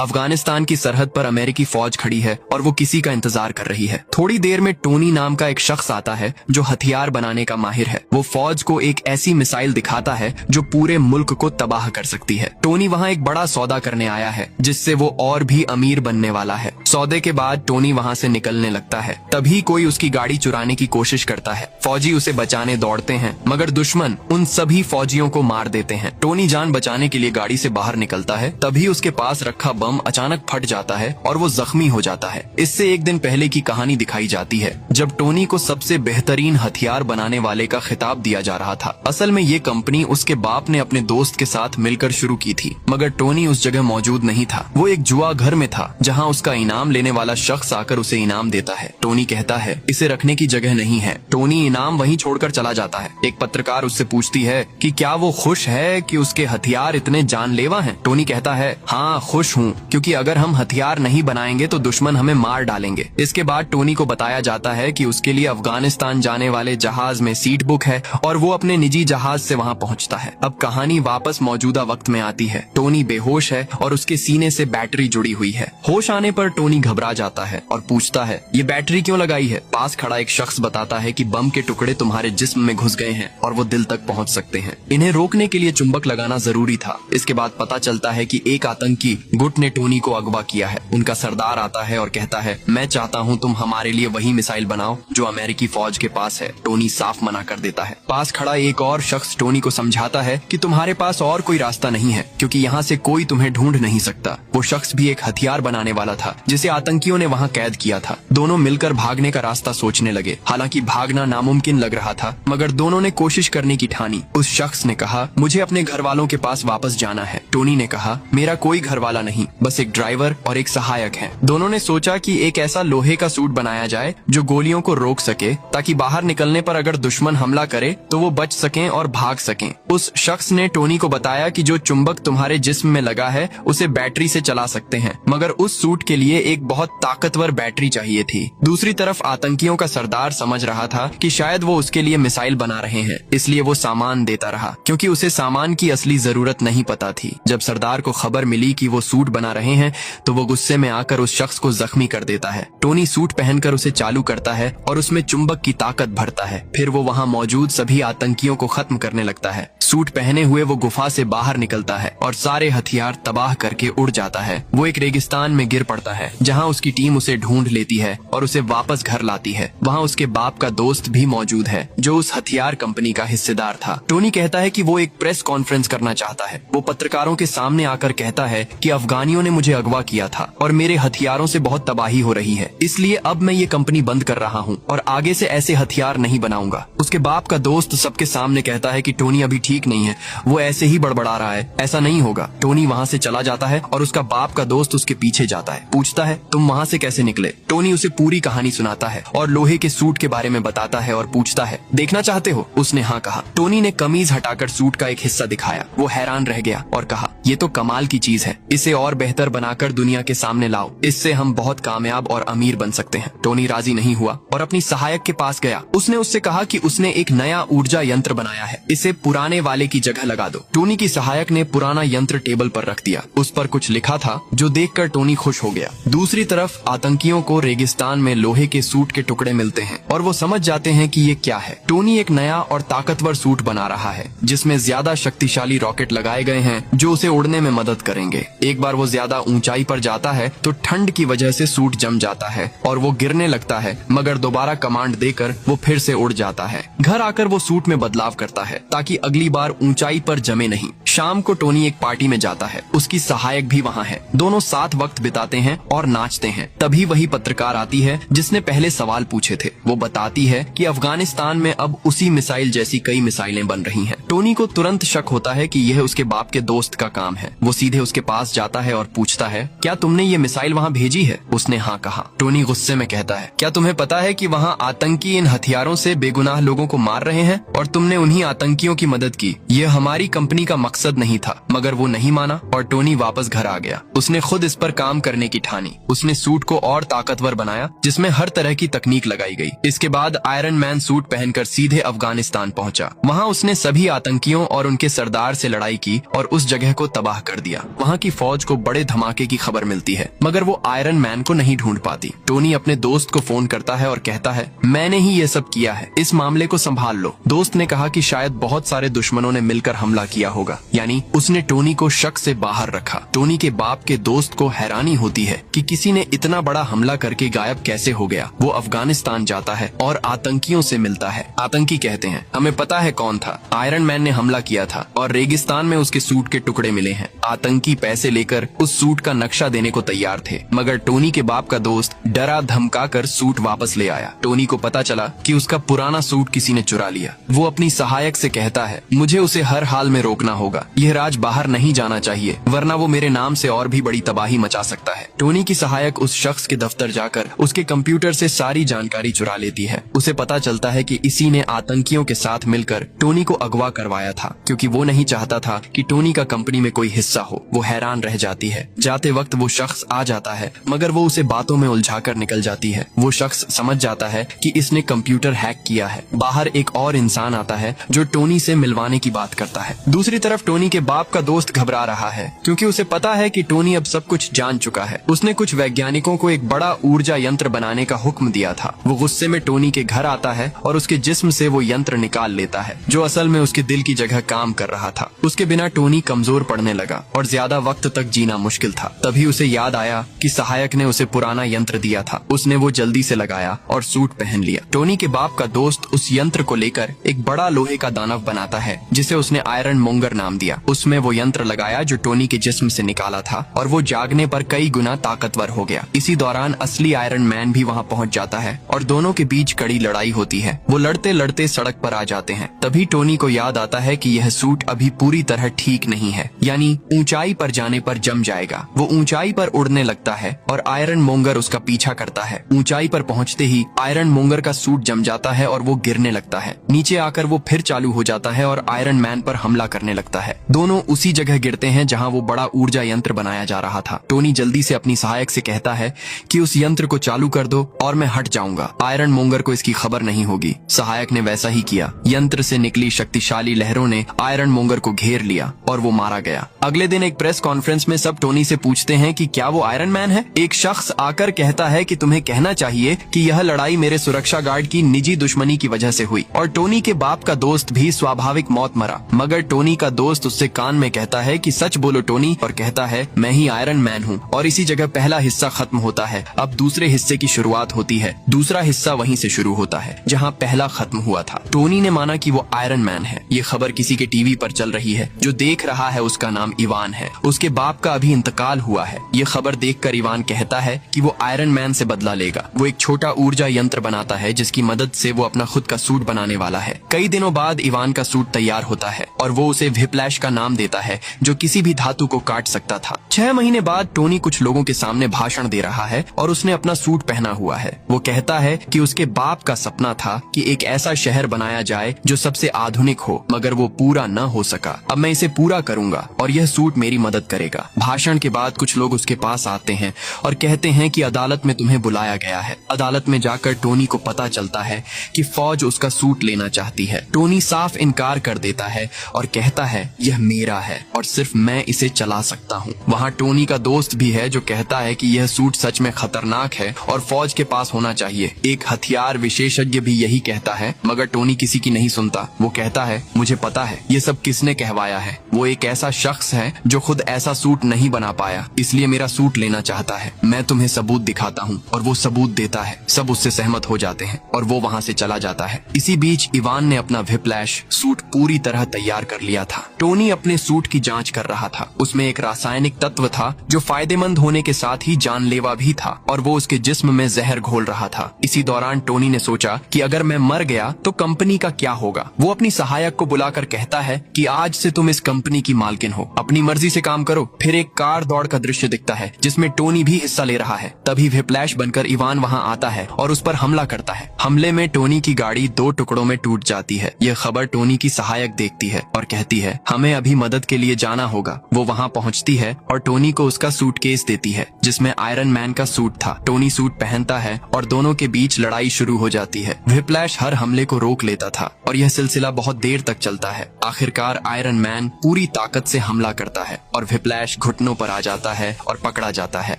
अफगानिस्तान की सरहद पर अमेरिकी फौज खड़ी है और वो किसी का इंतजार कर रही है। थोड़ी देर में टोनी नाम का एक शख्स आता है जो हथियार बनाने का माहिर है। वो फौज को एक ऐसी मिसाइल दिखाता है जो पूरे मुल्क को तबाह कर सकती है। टोनी वहाँ एक बड़ा सौदा करने आया है जिससे वो और भी अमीर बनने वाला है। सौदे के बाद टोनी वहाँ से निकलने लगता है। तभी कोई उसकी गाड़ी चुराने की कोशिश करता है। फौजी उसे बचाने दौड़ते हैं मगर दुश्मन उन सभी फौजियों को मार देते हैं। टोनी जान बचाने के लिए गाड़ी से बाहर निकलता है, तभी उसके पास रखा बम अचानक फट जाता है और वो जख्मी हो जाता है। इससे एक दिन पहले की कहानी दिखाई जाती है जब टोनी को सबसे बेहतरीन हथियार बनाने वाले का खिताब दिया जा रहा था। असल में ये कंपनी उसके बाप ने अपने दोस्त के साथ मिलकर शुरू की थी, मगर टोनी उस जगह मौजूद नहीं था। वो एक जुआ घर में था जहाँ उसका इनाम लेने वाला शख्स आकर उसे इनाम देता है। टोनी कहता है इसे रखने की जगह नहीं है। टोनी इनाम वहीं छोड़कर चला जाता है। एक पत्रकार उससे पूछती है कि क्या वो खुश है कि उसके हथियार इतने जानलेवा हैं। टोनी कहता है हाँ खुश हूँ, क्योंकि अगर हम हथियार नहीं बनाएंगे तो दुश्मन हमें मार डालेंगे। इसके बाद टोनी को बताया जाता है कि उसके लिए अफगानिस्तान जाने वाले जहाज में सीट बुक है और वो अपने निजी जहाज से वहाँ पहुँचता है। अब कहानी वापस मौजूदा वक्त में आती है। टोनी बेहोश है और उसके सीने से बैटरी जुड़ी हुई है। होश आने पर टोनी घबरा जाता है और पूछता है ये बैटरी क्यों लगाई है। पास खड़ा एक शख्स बताता है कि बम के टुकड़े तुम्हारे जिस्म में घुस गए हैं और वो दिल तक पहुंच सकते हैं। इन्हें रोकने के लिए चुंबक लगाना जरूरी था। इसके बाद पता चलता है कि एक आतंकी गुट ने टोनी को अगवा किया है। उनका सरदार आता है और कहता है मैं चाहता हूँ तुम हमारे लिए वही मिसाइल बनाओ जो अमेरिकी फौज के पास है। टोनी साफ मना कर देता है। पास खड़ा एक और शख्स टोनी को समझाता है कि तुम्हारे पास और कोई रास्ता नहीं है, क्योंकि यहाँ से कोई तुम्हें ढूंढ नहीं सकता। वो शख्स भी एक हथियार बनाने वाला था जिसे आतंकियों ने वहाँ कैद किया था। दोनों मिलकर भागने का रास्ता सोचने लगे। हालांकि भागना नामुमकिन लग रहा था, मगर दोनों ने कोशिश करने की ठानी। उस शख्स ने कहा मुझे अपने घर वालों के पास वापस जाना है। टोनी ने कहा मेरा कोई घर वाला नहीं, बस एक ड्राइवर और एक सहायक है। दोनों ने सोचा कि एक ऐसा लोहे का सूट बनाया जाए जो गोलियों को रोक सके, ताकि बाहर निकलने पर अगर दुश्मन हमला करे तो वो बच सकें और भाग सकें। उस शख्स ने टोनी को बताया कि जो चुंबक तुम्हारे जिस्म में लगा है उसे बैटरी से चला सकते हैं, मगर उस सूट के लिए एक बहुत ताकतवर बैटरी चाहिए थी। दूसरी तरफ आतंकियों का सरदार समझ रहा था कि शायद वो उसके लिए मिसाइल बना रहे हैं, इसलिए वो सामान देता रहा, क्योंकि उसे सामान की असली जरूरत नहीं पता थी। जब सरदार को खबर मिली कि वो सूट बना रहे हैं तो वो गुस्से में आकर उस शख्स को जख्मी कर देता है। टोनी सूट पहनकर उसे चालू करता है और उसमें चुंबक की ताकत भरता है। फिर वो वहाँ मौजूद सभी आतंकियों को खत्म करने लगता है। सूट पहने हुए वो गुफा से बाहर निकलता है और सारे हथियार तबाह करके उड़ जाता है। वो एक रेगिस्तान में गिर पड़ता है जहाँ उसकी टीम उसे ढूंढ लेती है और उसे वापस घर लाती है। वहाँ उसके बाप का दोस्त भी मौजूद है जो उस हथियार कंपनी का हिस्सेदार था। टोनी कहता है कि वो एक प्रेस कॉन्फ्रेंस करना चाहता है। वो पत्रकारों के सामने आकर कहता है कि अफगानियों ने मुझे अगवा किया था और मेरे हथियारों से बहुत तबाही हो रही है, इसलिए अब मैं ये कंपनी बंद कर रहा हूँ और आगे से ऐसे हथियार नहीं बनाऊंगा। उसके बाप का दोस्त सबके सामने कहता है कि टोनी अभी ठीक नहीं है, वो ऐसे ही बड़बड़ा रहा है, ऐसा नहीं होगा। टोनी वहाँ से चला जाता है और उसका बाप का दोस्त उसके पीछे जाता है। पूछता है तुम वहाँ से कैसे निकले। टोनी उसे पूरी कहानी सुनाता है और लोहे के सूट के बारे में बताता है और पूछता है देखना चाहते हो। उसने हाँ कहा। टोनी ने कमीज हटाकर सूट का एक हिस्सा दिखाया। वो हैरान रह गया और कहा ये तो कमाल की चीज है, इसे और बेहतर बनाकर दुनिया के सामने लाओ, इससे हम बहुत कामयाब और अमीर बन सकते हैं। टोनी राजी नहीं हुआ और अपनी सहायक के पास गया। उसने उससे कहा कि उसने एक नया ऊर्जा यंत्र बनाया है, इसे पुराने वाले की जगह लगा दो। टोनी की सहायक ने पुराना यंत्र टेबल पर रख दिया। उस पर कुछ लिखा था जो देखकर टोनी खुश हो गया। दूसरी तरफ आतंकियों को रेगिस्तान में लोहे के सूट के टुकड़े मिलते हैं और वो समझ जाते हैं कि ये क्या है। टोनी एक नया और ताकतवर सूट बना रहा है जिसमें ज्यादा शक्तिशाली रॉकेट लगाए गए हैं जो उसे उड़ने में मदद करेंगे। एक बार वो ज्यादा ऊंचाई पर जाता है तो ठंड की वजह से सूट जम जाता है और वो गिरने लगता है, मगर दोबारा कमांड देकर वो फिर से उड़ जाता है। घर आकर वो सूट में बदलाव करता है ताकि अगली बार ऊंचाई पर जमे नहीं। शाम को टोनी एक पार्टी में जाता है, उसकी सहायक भी वहाँ है। दोनों साथ वक्त बिताते हैं और नाचते हैं। तभी वही पत्रकार आती है जिसने पहले सवाल पूछे थे। वो बताती है कि अफगानिस्तान में अब उसी मिसाइल जैसी कई मिसाइलें बन रही हैं। टोनी को तुरंत शक होता है कि यह उसके बाप के दोस्त का काम है। वो सीधे उसके पास जाता है और पूछता है क्या तुमने ये मिसाइल वहाँ भेजी है। उसने हाँ कहा। टोनी गुस्से में कहता है क्या तुम्हें पता है कि वहाँ आतंकी इन हथियारों से बेगुनाह लोगों को मार रहे हैं और तुमने उन्हीं आतंकियों की मदद की। यह हमारी कंपनी का मकसद नहीं था। मगर वो नहीं माना और टोनी वापस घर आ गया। उसने खुद इस पर काम करने की ठानी। उसने सूट को और ताकतवर बनाया जिसमें हर तरह की तकनीक लगाई गई। इसके बाद आयरन मैन सूट पहनकर सीधे अफगानिस्तान पहुंचा। वहां उसने सभी आतंकियों और उनके सरदार से लड़ाई की और उस जगह को तबाह कर दिया। वहां की फौज को बड़े बड़े धमाके की खबर मिलती है, मगर वो आयरन मैन को नहीं ढूंढ पाती। टोनी अपने दोस्त को फोन करता है और कहता है, मैंने ही ये सब किया है, इस मामले को संभाल लो। दोस्त ने कहा कि शायद बहुत सारे दुश्मनों ने मिलकर हमला किया होगा, यानी उसने टोनी को शक से बाहर रखा। टोनी के बाप के दोस्त को हैरानी होती है कि किसी ने इतना बड़ा हमला करके गायब कैसे हो गया। वो अफगानिस्तान जाता है और आतंकियों से मिलता है। आतंकी कहते हैं, हमें पता है कौन था, आयरन मैन ने हमला किया था और रेगिस्तान में उसके सूट के टुकड़े मिले हैं। आतंकी पैसे लेकर उस सूट का नक्शा देने को तैयार थे, मगर टोनी के बाप का दोस्त डरा धमका कर सूट वापस ले आया। टोनी को पता चला कि उसका पुराना सूट किसी ने चुरा लिया। वो अपनी सहायक से कहता है, मुझे उसे हर हाल में रोकना होगा, यह राज बाहर नहीं जाना चाहिए, वरना वो मेरे नाम से और भी बड़ी तबाही मचा सकता है। टोनी की सहायक उस शख्स के दफ्तर जाकर उसके कंप्यूटर से सारी जानकारी चुरा लेती है। उसे पता चलता है कि इसी ने आतंकियों के साथ मिलकर टोनी को अगवा करवाया था, क्योंकि वो नहीं चाहता था कि टोनी का कंपनी में कोई हिस्सा हो। वो हैरान रह जाती है। जाते वक्त वो शख्स आ जाता है, मगर वो उसे बातों में उलझाकर निकल जाती है। वो शख्स समझ जाता है कि इसने कंप्यूटर हैक किया है। बाहर एक और इंसान आता है जो टोनी से मिलवाने की बात करता है। दूसरी तरफ टोनी के बाप का दोस्त घबरा रहा है, क्योंकि उसे पता है कि टोनी अब सब कुछ जान चुका है। उसने कुछ वैज्ञानिकों को एक बड़ा ऊर्जा यंत्र बनाने का हुक्म दिया था। वो गुस्से में टोनी के घर आता है और उसके जिस्म से वो यंत्र निकाल लेता है, जो असल में उसके दिल की जगह काम कर रहा था। उसके बिना टोनी कमजोर पड़ने लगा और ज्यादा वक्त तक जीना मुश्किल था। तभी उसे याद आया कि सहायक ने उसे पुराना यंत्र दिया था। उसने वो जल्दी से लगाया और सूट पहन लिया। टोनी के बाप का दोस्त उस यंत्र को लेकर एक बड़ा लोहे का दानव बनाता है, जिसे उसने आयरन मोंगर नाम दिया। उसमें वो यंत्र लगाया जो टोनी के जिस्म से निकाला था, और वो जागने पर कई गुना ताकतवर हो गया। इसी दौरान असली आयरन मैन भी वहाँ पहुँच जाता है और दोनों के बीच कड़ी लड़ाई होती है। वो लड़ते लड़ते सड़क पर आ जाते हैं। तभी टोनी को याद आता है कि यह सूट अभी पूरी तरह ठीक नहीं है, यानी ऊंचाई पर जाने पर जम जाएगा। वो ऊंचाई पर उड़ने लगता है और आयरन मोंगर उसका पीछा करता है। ऊंचाई पर पहुंचते ही आयरन मोंगर का सूट जम जाता है और वो गिरने लगता है। नीचे आकर वो फिर चालू हो जाता है और आयरन मैन पर हमला करने लगता है। दोनों उसी जगह गिरते हैं जहां वो बड़ा ऊर्जा यंत्र बनाया जा रहा था। टोनी जल्दी से अपनी सहायक से कहता है कि उस यंत्र को चालू कर दो और मैं हट जाऊंगा। आयरन मोंगर को इसकी खबर नहीं होगी। सहायक ने वैसा ही किया। यंत्र से निकली शक्तिशाली लहरों ने आयरन मोंगर को घेर लिया और वो मारा गया। अगले दिन एक प्रेस कॉन्फ्रेंस में सब टोनी से पूछते हैं कि क्या वो आयरन मैन है। एक शख्स आकर कहता है कि तुम्हें कहना चाहिए कि यह लड़ाई मेरे सुरक्षा गार्ड की निजी दुश्मनी की वजह से हुई और टोनी के बाप का दोस्त भी स्वाभाविक मौत मरा। मगर टोनी का दोस्त उससे कान में कहता है कि सच बोलो टोनी, और कहता है मैं ही आयरन मैन हूँ। और इसी जगह पहला हिस्सा खत्म होता है। अब दूसरे हिस्से की शुरुआत होती है। दूसरा हिस्सा वहीं से शुरू होता है जहाँ पहला खत्म हुआ था। टोनी ने माना कि वो आयरन मैन है। ये खबर किसी के टीवी पर चल रही है। जो देख रहा है उसका नाम इवान है। उसके बाप का अभी इंतकाल हुआ है। ये खबर देखकर इवान कहता है कि वो आयरन मैन से बदला लेगा। वो एक छोटा ऊर्जा यंत्र बनाता है जिसकी मदद से वो अपना खुद का सूट बनाने वाला है। कई दिनों बाद इवान का सूट तैयार होता है और वो उसे व्हिप्लैश का नाम देता है, जो किसी भी धातु को काट सकता था। 6 महीने बाद टोनी कुछ लोगों के सामने भाषण दे रहा है और उसने अपना सूट पहना हुआ है। वो कहता है कि उसके बाप का सपना था कि एक ऐसा शहर बनाया जाए जो सबसे आधुनिक हो, मगर वो पूरा न हो सका। अब मैं इसे पूरा करूंगा और यह सूट मेरी मदद करेगा। भाषण के बाद कुछ लोग उसके पास आते हैं और कहते हैं कि अदालत में तुम्हें बुलाया गया है। अदालत में जाकर टोनी को पता चलता है कि फौज उसका सूट लेना चाहती है। टोनी साफ इनकार कर देता है और कहता है यह मेरा है और सिर्फ मैं इसे चला सकता हूँ। वहाँ टोनी का दोस्त भी है जो कहता है कि यह सूट सच में खतरनाक है और फौज के पास होना चाहिए। एक हथियार विशेषज्ञ भी यही कहता है, मगर टोनी किसी की नहीं सुनता। वो कहता है मुझे पता है ये सब किसने कहवाया है। वो एक ऐसा शख्स है जो खुद ऐसा सूट नहीं बना पाया, इसलिए मेरा सूट लेना चाहता है। मैं तुम्हें सबूत दिखाता हूँ। और वो सबूत देता है। सब उससे सहमत हो जाते हैं और वो वहाँ से चला जाता है। इसी बीच इवान ने अपना व्हिप्लैश सूट पूरी तरह तैयार कर लिया था। टोनी अपने सूट की जांच कर रहा था। उसमें एक रासायनिक तत्व था जो फायदेमंद होने के साथ ही जानलेवा भी था और वो उसके जिस्म में जहर घोल रहा था। इसी दौरान टोनी ने सोचा कि अगर मैं मर गया तो कंपनी का क्या होगा। वो अपनी सहायक को बुलाकर कहता है कि आज से तुम इस कंपनी की मालकिन हो, अपनी मर्जी से काम करो। फिर एक कार दौड़ का दृश्य दिखता है जिसमें टोनी भी हिस्सा ले रहा है। तभी व्हिप्लैश बनकर इवान वहाँ आता है और उस पर हमला करता है। हमले में टोनी की गाड़ी 2 टुकड़ों में टूट जाती है। यह खबर टोनी की सहायक देखती है और कहती है हमें अभी मदद के लिए जाना होगा। वो वहाँ पहुँचती है और टोनी को उसका सूटकेस देती है जिसमें आयरन मैन का सूट था। टोनी सूट पहनता है और दोनों के बीच लड़ाई शुरू हो जाती है। व्हिप्लैश हर हमले को रोक लेता था और यह सिलसिला बहुत देर तक चलता है। आखिरकार आयरन मैन पूरी ताकत से हमला करता है और व्हिप्लैश घुटने घुटनों पर आ जाता है और पकड़ा जाता है।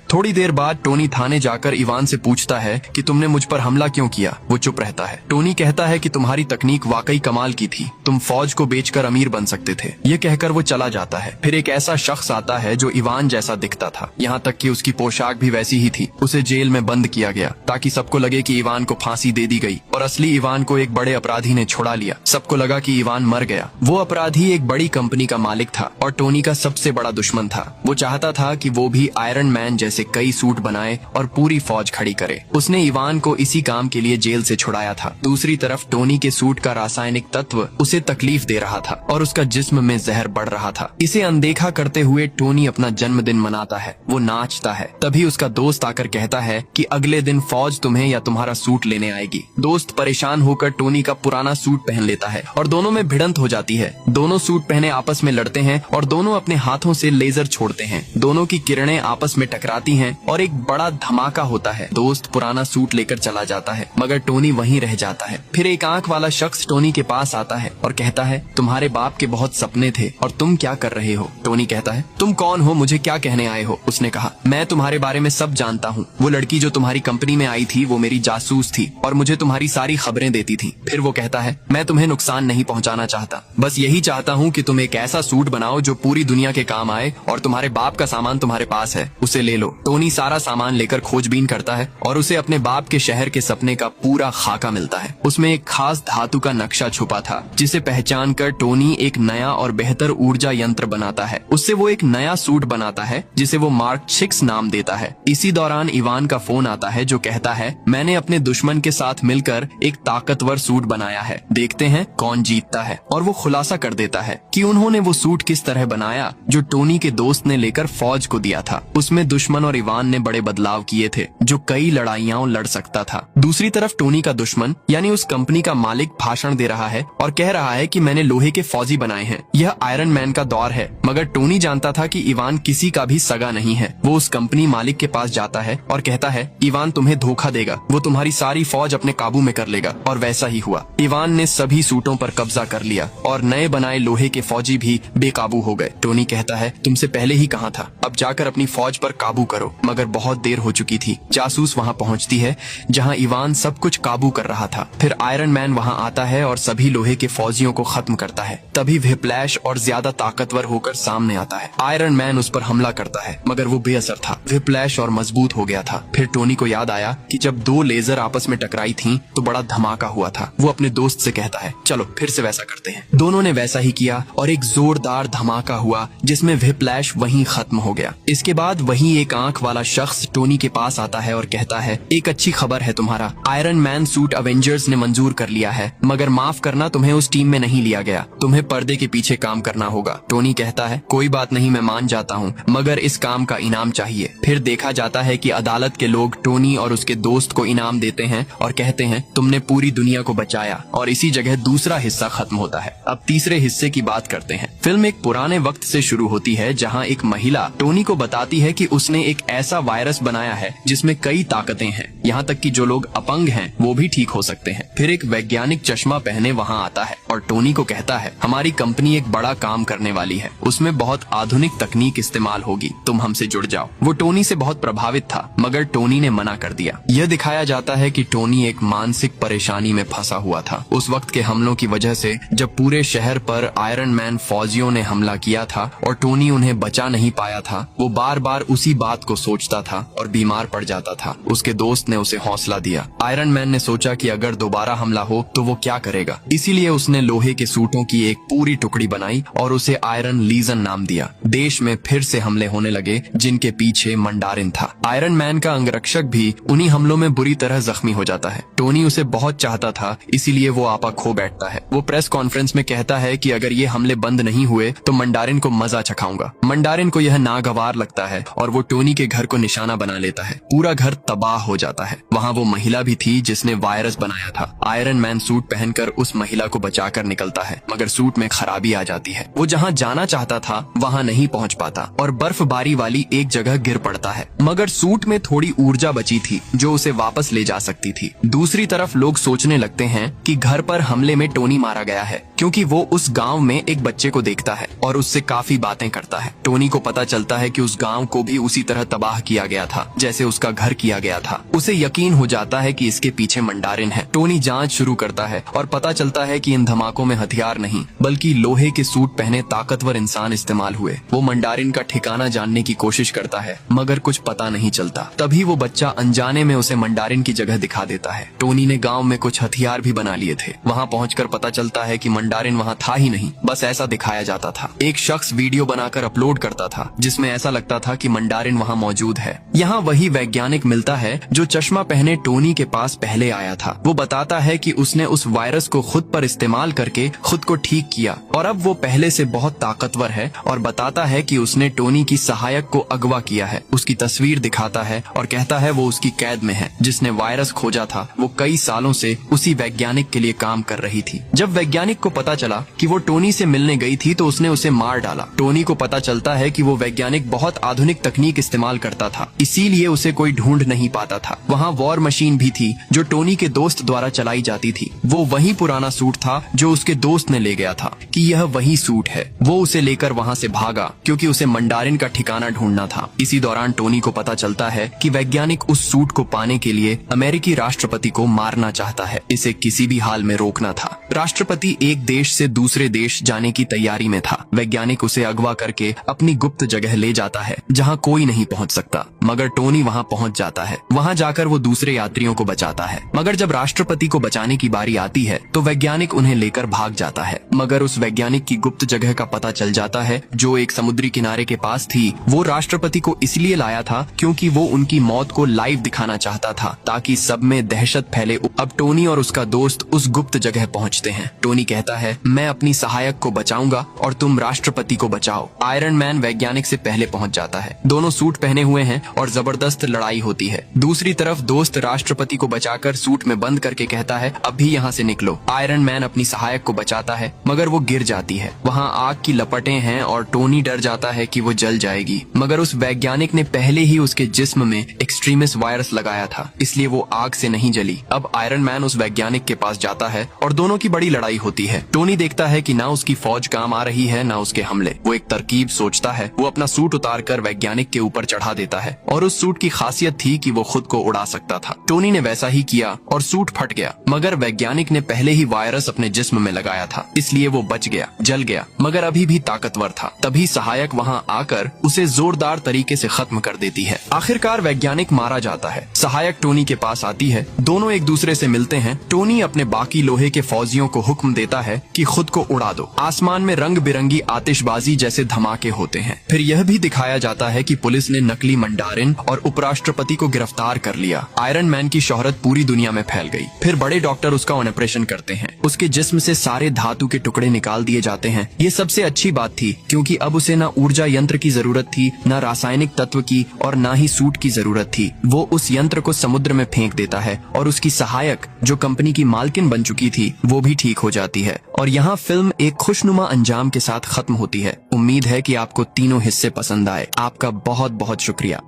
थोड़ी देर बाद टोनी थाने जाकर इवान से पूछता है कि तुमने मुझ पर हमला क्यों किया। वो चुप रहता है। टोनी कहता है कि तुम्हारी तकनीक वाकई कमाल की थी, तुम फौज को बेचकर अमीर बन सकते थे। ये कहकर वो चला जाता है। फिर एक ऐसा शख्स आता है जो इवान जैसा दिखता था, यहाँ तक कि उसकी पोशाक भी वैसी ही थी। उसे जेल में बंद किया गया ताकि सबको लगे कि इवान को फांसी दे दी गई और असली इवान को एक बड़े अपराधी ने छुड़ा लिया। सबको लगा कि इवान मर गया। वो अपराधी एक बड़ी कंपनी का मालिक था और टोनी का सबसे बड़ा दुश्मन था। वो चाहता था कि वो भी आयरन मैन जैसे कई सूट बनाए और पूरी फौज खड़ी करे। उसने इवान को इसी काम के लिए जेल से छुड़ाया था। दूसरी तरफ टोनी के सूट का रासायनिक तत्व उसे तकलीफ दे रहा था और उसका जिस्म में जहर बढ़ रहा था। इसे अनदेखा करते हुए टोनी अपना जन्मदिन मनाता है। वो नाचता है। तभी उसका दोस्त आकर कहता है कि अगले दिन फौज तुम्हें या तुम्हारा सूट लेने आएगी। दोस्त परेशान होकर टोनी का पुराना सूट पहन लेता है और दोनों में भिड़ंत हो जाती है। दोनों सूट पहने आपस में लड़ते हैं और दोनों अपने हाथों से लेजर छोड़ते हैं। दोनों की किरणें आपस में टकराती हैं और एक बड़ा धमाका होता है। दोस्त पुराना सूट लेकर चला जाता है मगर टोनी वहीं रह जाता है। फिर एक आंख वाला शख्स टोनी के पास आता है और कहता है तुम्हारे बाप के बहुत सपने थे और तुम क्या कर रहे हो। टोनी कहता है तुम कौन हो, मुझे क्या कहने आए हो। उसने कहा मैं तुम्हारे बारे में सब जानता हूँ। वो लड़की जो तुम्हारी कंपनी में आई थी वो मेरी जासूस थी और मुझे तुम्हारी सारी खबरें देती थी। फिर वो कहता है मैं तुम्हें नुकसान नहीं पहुँचाना चाहता, बस यही चाहता हूँ कि तुम एक ऐसा सूट बनाओ जो पूरी दुनिया के काम आए और तुम्हारे बाप का सामान तुम्हारे पास है, उसे ले लो। टोनी सारा सामान लेकर खोजबीन करता है और उसे अपने बाप के शहर के सपने का पूरा खाका मिलता है। उसमें एक खास धातु का नक्शा छुपा था जिसे पहचान कर टोनी एक नया और बेहतर ऊर्जा यंत्र बनाता है। उससे वो एक नया सूट बनाता है जिसे वो मार्क 6 नाम देता है। इसी दौरान इवान का फोन आता है जो कहता है मैंने अपने दुश्मन के साथ मिलकर एक ताकतवर सूट बनाया है, देखते हैं कौन जीतता है। और वो खुलासा कर देता है कि उन्होंने वो सूट किस तरह बनाया जो टोनी के दोस्त ने लेकर फौज को दिया था। उसमें दुश्मन और इवान ने बड़े बदलाव किए थे जो कई लड़ाइयां लड़ सकता था। दूसरी तरफ टोनी का दुश्मन यानी उस कंपनी का मालिक भाषण दे रहा है और कह रहा है कि मैंने लोहे के फौजी बनाए हैं, यह आयरन मैन का दौर है। मगर टोनी जानता था कि इवान किसी का भी सगा नहीं है। वो उस कंपनी मालिक के पास जाता है और कहता है इवान तुम्हें धोखा देगा, वो तुम्हारी सारी फौज अपने काबू में कर लेगा। और वैसा ही हुआ। इवान ने सभी सूटों पर कब्जा कर लिया और नए बनाए लोहे के फौजी भी बेकाबू हो गए। टोनी कहता है तुमसे पहले ही कहा था, अब जाकर अपनी फौज पर काबू करो। मगर बहुत देर हो चुकी थी। जासूस वहाँ पहुँचती है जहाँ इवान सब कुछ काबू कर रहा था। फिर आयरन मैन वहाँ आता है और सभी लोहे के फौजियों को खत्म करता है। तभी व्हिप्लैश और ज्यादा ताकतवर होकर सामने आता है। आयरन मैन उस पर हमला करता है मगर वो बेअसर था। व्हिप्लैश और मजबूत हो गया था। फिर टोनी को याद आया कि जब दो लेजर आपस में टकराई थी तो बड़ा धमाका हुआ था। वो अपने दोस्त से कहता है चलो फिर से वैसा करते हैं। दोनों ने वैसा ही किया और एक जोरदार धमाका हुआ जिसमें व्हिप्लैश वहीं खत्म हो गया। इसके बाद वहीं एक आंख वाला शख्स टोनी के पास आता है और कहता है एक अच्छी खबर है तुम्हारा, आयरन मैन सूट अवेंजर्स ने मंजूर कर लिया है, मगर माफ करना तुम्हें उस टीम में नहीं लिया गया, तुम्हें पर्दे के पीछे काम करना होगा। टोनी कहता है कोई बात नहीं, मैं मान जाता हूँ, मगर इस काम का इनाम चाहिए। फिर देखा जाता है कि अदालत के लोग टोनी और उसके दोस्त को इनाम देते हैं और कहते हैं तुमने पूरी दुनिया को बचाया। और इसी जगह दूसरा हिस्सा खत्म होता है। अब तीसरे हिस्से की बात करते हैं। फिल्म एक पुराने वक्त से शुरू होती है जहाँ एक महिला टोनी को बताती है कि उसने एक ऐसा वायरस बनाया है जिसमें कई ताकतें हैं, यहाँ तक कि जो लोग अपंग हैं वो भी ठीक हो सकते हैं। फिर एक वैज्ञानिक चश्मा पहने वहाँ आता है और टोनी को कहता है हमारी कंपनी एक बड़ा काम करने वाली है, उसमें बहुत आधुनिक तकनीक इस्तेमाल होगी, तुम हमसे जुड़ जाओ। वो टोनी से बहुत प्रभावित था मगर टोनी ने मना कर दिया। यह दिखाया जाता है कि टोनी एक मानसिक परेशानी में फंसा हुआ था। उस वक्त के हमलों की वजह से जब पूरे शहर पर आयरन मैन फौजियों ने हमला किया था और टोनी उन्हें बचा नहीं पाया था, वो बार बार उसी बात को सोचता था और बीमार पड़ जाता था। उसके दोस्त ने उसे हौसला दिया। आयरन मैन ने सोचा कि अगर दोबारा हमला हो तो वो क्या करेगा, इसीलिए उसने लोहे के सूटों की एक पूरी टुकड़ी बनाई और उसे आयरन लीजन नाम दिया। देश में फिर से हमले होने लगे जिनके पीछे मंडारिन था। आयरन मैन का अंगरक्षक भी उन्हीं हमलों में बुरी तरह जख्मी हो जाता है। टोनी उसे बहुत चाहता था, इसीलिए वो आपा खो बैठता है। वो प्रेस कॉन्फ्रेंस में कहता है कि अगर ये हमले बंद नहीं हुए तो मंडारिन को मजा चखाऊंगा। मंडारिन को यह नागवार लगता है और वो टोनी के घर को निशाना बना लेता है। पूरा घर तबाह हो जाता है। वहाँ वो महिला भी थी जिसने वायरस बनाया था। आयरन मैन सूट पहनकर उस महिला को बचाकर निकलता है मगर सूट में खराबी आ जाती है। वो जहाँ जाना चाहता था वहाँ नहीं पहुँच पाता और बर्फबारी वाली एक जगह गिर पड़ता है, मगर सूट में थोड़ी ऊर्जा बची थी जो उसे वापस ले जा सकती थी। दूसरी तरफ लोग सोचने लगते हैं कि घर पर हमले में टोनी मारा गया है। क्योंकि वो उस गांव में एक बच्चे को देखता है और उससे काफी बातें करता है। टोनी को पता चलता है कि उस गांव को भी उसी तरह तबाह किया गया था जैसे उसका घर किया गया था। उसे यकीन हो जाता है कि इसके पीछे मंडारिन है। टोनी जांच शुरू करता है और पता चलता है कि इन धमाकों में हथियार नहीं बल्कि लोहे के सूट पहने ताकतवर इंसान इस्तेमाल हुए। वो मंडारिन का ठिकाना जानने की कोशिश करता है मगर कुछ पता नहीं चलता। तभी वो बच्चा अनजाने में उसे मंडारिन की जगह दिखा देता है। टोनी ने गांव में कुछ हथियार भी बना लिए थे। वहां पहुंचकर पता चलता है कि मंडारिन वहां था ही नहीं, बस ऐसा दिखाया जाता था। एक शख्स वीडियो बनाकर अपलोड करता था जिसमें ऐसा लगता था कि मंडारिन वहां मौजूद है। यहाँ वही वैज्ञानिक मिलता है जो चश्मा पहने टोनी के पास पहले आया था। वो बताता है कि उसने उस वायरस को खुद पर इस्तेमाल करके खुद को ठीक किया और अब वो पहले से बहुत ताकतवर है, और बताता है कि उसने टोनी की सहायक को अगवा किया है। उसकी तस्वीर दिखाता है और कहता है वो उसकी कैद में है। जिसने वायरस खोजा था वो कई सालों से उसी वैज्ञानिक के लिए काम कर रही थी। जब वैज्ञानिक को पता चला कि वो टोनी से मिलने गई थी तो उसने उसे मार डाला। टोनी को पता चलता है कि वो वैज्ञानिक बहुत आधुनिक तकनीक इस्तेमाल करता था, इसीलिए उसे कोई ढूंढ नहीं पाता था। वहाँ वॉर मशीन भी थी जो टोनी के दोस्त द्वारा चलाई जाती थी। वो वही पुराना सूट था जो उसके दोस्त ने ले गया था कि यह वही सूट है। वो उसे लेकर वहाँ से भागा क्योंकि उसे मंडारिन का ठिकाना ढूंढना था। इसी दौरान टोनी को पता चलता है कि वैज्ञानिक उस सूट को पाने के लिए अमेरिकी राष्ट्रपति को मारना चाहता है। इसे किसी भी हाल में रोकना था। राष्ट्रपति एक देश से दूसरे देश जाने की तैयारी में था। वैज्ञानिक उसे अगवा करके अपनी गुप्त जगह ले जाता है जहाँ कोई नहीं पहुँच सकता, मगर टोनी वहाँ पहुँच जाता है। वहाँ जाकर वो दूसरे यात्रियों को बचाता है, मगर जब राष्ट्रपति को बचाने की बारी आती है तो वैज्ञानिक उन्हें लेकर भाग जाता है। मगर उस वैज्ञानिक की गुप्त जगह का पता चल जाता है जो एक समुद्री किनारे के पास थी। वो राष्ट्रपति को इसलिए लाया था क्योंकि वो उनकी मौत को लाइव दिखाना चाहता था ताकि सब में दहशत फैले। अब टोनी और उसका दोस्त उस गुप्त जगह पहुंचते हैं। टोनी कहता है मैं अपनी सहायक को बचाऊंगा और तुम राष्ट्रपति को बचाओ। आयरन मैन वैज्ञानिक से पहले पहुंच जाता है। दोनों सूट पहने हुए हैं और जबरदस्त लड़ाई होती है। दूसरी तरफ दोस्त राष्ट्रपति को बचाकर सूट में बंद करके कहता है अभी यहाँ से निकलो। आयरन मैन अपनी सहायक को बचाता है मगर वो गिर जाती है। वहाँ आग की लपटें हैं और टोनी डर जाता है कि वो जल जाएगी, मगर उस वैज्ञानिक ने पहले ही उसके जिस्म में एक्सट्रीमिस्ट वायरस लगाया था, इसलिए वो आग से नहीं जली। अब आयरन मैन उस वैज्ञानिक के पास जाता है और दोनों की बड़ी लड़ाई होती है। टोनी देखता है कि ना उसकी फौज काम आ रही है ना उसके हमले। वो एक तरकीब सोचता है। वो अपना सूट उतार कर वैज्ञानिक के ऊपर चढ़ा देता है और उस सूट की खासियत थी कि वो खुद को उड़ा सकता था। टोनी ने वैसा ही किया और सूट फट गया, मगर वैज्ञानिक ने पहले ही वायरस अपने जिस्म में लगाया था, इसलिए वो बच गया, जल गया, मगर अभी भी ताकतवर था। तभी सहायक वहाँ आकर उसे जोरदार तरीके से खत्म कर देती है। आखिरकार वैज्ञानिक मारा जाता है। सहायक टोनी के पास आती है। दोनों एक दूसरे से मिलते हैं। टोनी अपने बाकी लोहे के फौजियों को हुक्म देता है कि खुद को उड़ा दो। आसमान में रंग बिरंगी आतिशबाजी जैसे धमाके होते हैं। फिर यह भी दिखाया जाता है कि पुलिस ने नकली मंडारिन और उपराष्ट्रपति को गिरफ्तार कर लिया। आयरन मैन की शोहरत पूरी दुनिया में फैल गई। फिर बड़े डॉक्टर उसका ऑपरेशन करते हैं। उसके जिस्म से सारे धातु के टुकड़े निकाल दिए जाते हैं। ये सबसे अच्छी बात थी क्योंकि अब उसे न ऊर्जा यंत्र की जरूरत थी, न रासायनिक तत्व की और न ही सूट की जरूरत थी। वो उस यंत्र को समुद्र में फेंक देता है और उसकी सहायक जो कंपनी की मालकिन बन चुकी थी वो भी ठीक हो जाती है। और यहाँ फिल्म एक खुशनुमा अंजाम के साथ खत्म होती है। उम्मीद है कि आपको तीनों हिस्से पसंद आए। आपका बहुत बहुत शुक्रिया।